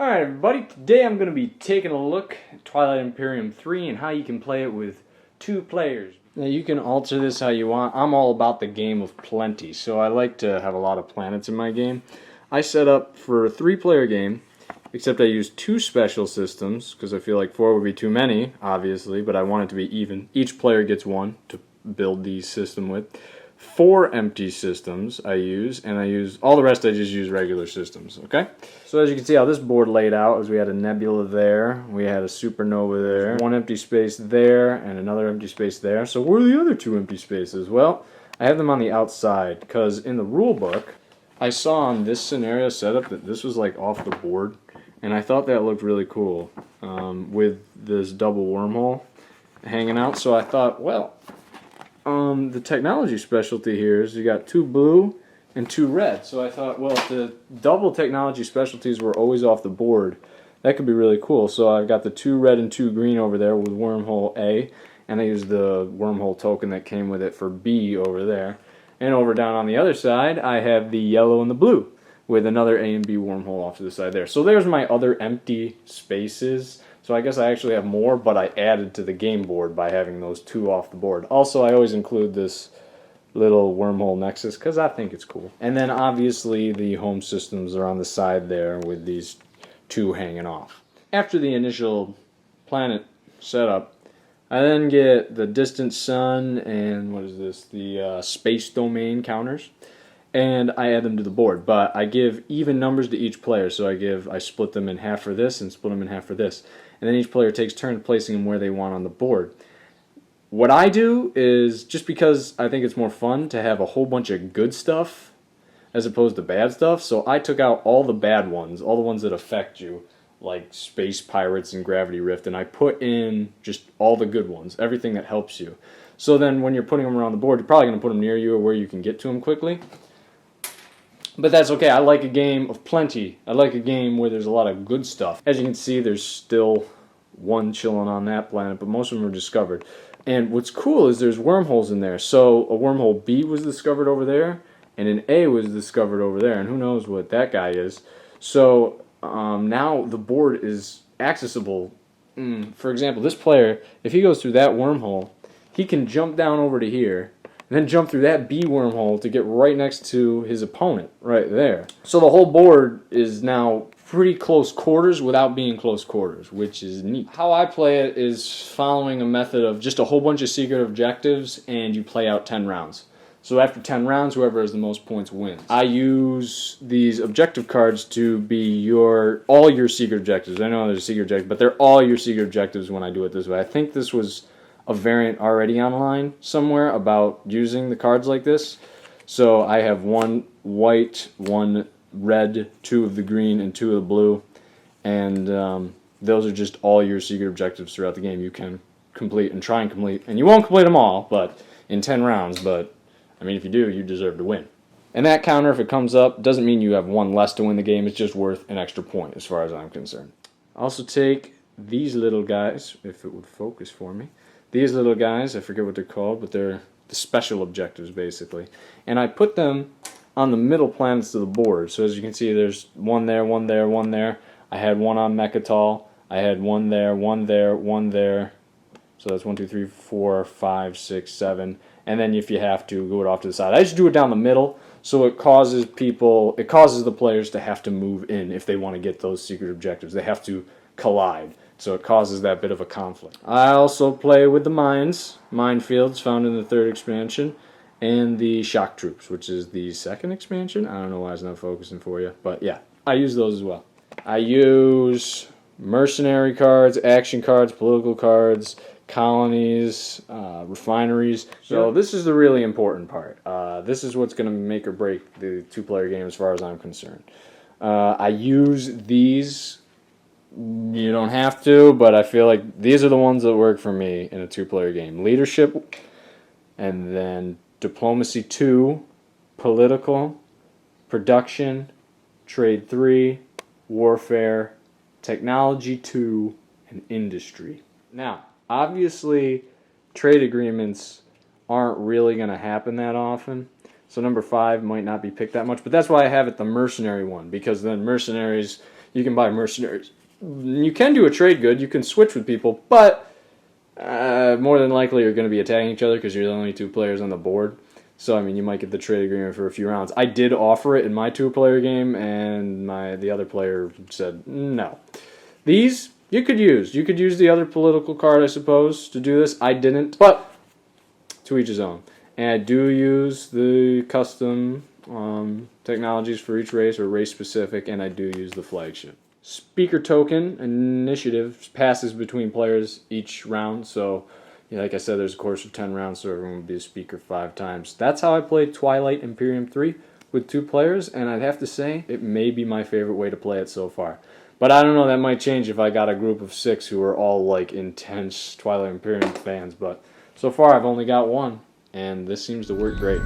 Alright everybody, today I'm going to be taking a look at Twilight Imperium 3 and how you can play it with 2 players. Now you can alter this how you want. I'm all about the game of plenty, so I like to have a lot of planets in my game. I set up for a 3-player game, except I used 2 special systems, because I feel like 4 would be too many, obviously, but I want it to be even. Each player gets 1 to build the system with. 4 empty systems I use, and all the rest I just use regular systems, okay? So as you can see how this board laid out is we had a nebula there, we had a supernova there, 1 empty space there, and another empty space there. So where are the other 2 empty spaces? Well, I have them on the outside, because in the rule book, I saw on this scenario setup that this was like off the board, and I thought that looked really cool with this double wormhole hanging out, so I thought, well, the technology specialty here is you got 2 blue and 2 red. So I thought, well, if the double technology specialties were always off the board, that could be really cool. So I've got the 2 red and 2 green over there with wormhole A, and I used the wormhole token that came with it for B over there. And over down on the other side, I have the yellow and the blue with another A and B wormhole off to the side there. So there's my other empty spaces. So I guess I actually have more, but I added to the game board by having those 2 off the board. Also, I always include this little wormhole nexus because I think it's cool. And then obviously the home systems are on the side there with these 2 hanging off. After the initial planet setup, I then get the distant sun and what is this? The space domain counters. And I add them to the board, but I give even numbers to each player. So I split them in half for this and split them in half for this. And then each player takes turns placing them where they want on the board. What I do is, just because I think it's more fun to have a whole bunch of good stuff as opposed to bad stuff, so I took out all the bad ones, all the ones that affect you, like space pirates and gravity rift, and I put in just all the good ones, everything that helps you. So then when you're putting them around the board, you're probably going to put them near you or where you can get to them quickly. But that's okay. I like a game of plenty. I like a game where there's a lot of good stuff. As you can see, there's still 1 chilling on that planet, but most of them are discovered. And what's cool is there's wormholes in there. So a wormhole B was discovered over there, and an A was discovered over there, and who knows what that guy is. So now the board is accessible. For example, this player, if he goes through that wormhole, he can jump down over to here, and then jump through that B wormhole to get right next to his opponent, right there. So the whole board is now pretty close quarters without being close quarters, which is neat. How I play it is following a method of just a whole bunch of secret objectives, and you play out 10 rounds. So after 10 rounds, whoever has the most points wins. I use these objective cards to be all your secret objectives. I know there's a secret objective, but they're all your secret objectives when I do it this way. I think this was a variant already online somewhere about using the cards like this. So I have 1 white, 1 red, 2 of the green, and 2 of the blue. And those are just all your secret objectives throughout the game you can complete and try and complete. And you won't complete them all, but in 10 rounds. But, I mean, if you do, you deserve to win. And that counter, if it comes up, doesn't mean you have 1 less to win the game. It's just worth an extra point as far as I'm concerned. I also take these little guys, if it would focus for me. These little guys, I forget what they're called, but they're the special objectives, basically. And I put them on the middle planets of the board. So as you can see, there's 1 there, 1 there, 1 there. I had 1 on Mechatol. I had 1 there, 1 there, 1 there. So that's 1, 2, 3, 4, 5, 6, 7. And then if you have to, go it off to the side. I just do it down the middle, so it causes the players to have to move in if they want to get those secret objectives. They have to collide. So it causes that bit of a conflict. I also play with the minefields found in the 3rd expansion, and the shock troops, which is the 2nd expansion. I don't know why it's not focusing for you, but yeah, I use those as well. I use mercenary cards, action cards, political cards, colonies, refineries. So this is the really important part. This is what's going to make or break the 2-player game as far as I'm concerned. I use these. You don't have to, but I feel like these are the ones that work for me in a 2-player game. Leadership, and then diplomacy 2, political, production, trade 3, warfare, technology 2, and industry. Now, obviously, trade agreements aren't really going to happen that often. So number 5 might not be picked that much, but that's why I have it the mercenary one, because then mercenaries, you can buy mercenaries. You can do a trade good. You can switch with people, but more than likely you're going to be attacking each other because you're the only 2 players on the board. So, I mean, you might get the trade agreement for a few rounds. I did offer it in my 2-player game, and the other player said no. These, you could use. You could use the other political card, I suppose, to do this. I didn't, but to each his own. And I do use the custom technologies for each race, or race-specific, and I do use the flagship. Speaker token initiative passes between players each round, so like I said, there's a course of 10 rounds, so everyone would be a speaker 5 times. That's how I played Twilight Imperium 3 with 2 players, and I'd have to say it may be my favorite way to play it so far. But I don't know, that might change if I got a group of 6 who are all like intense Twilight Imperium fans, but so far I've only got 1, and this seems to work great.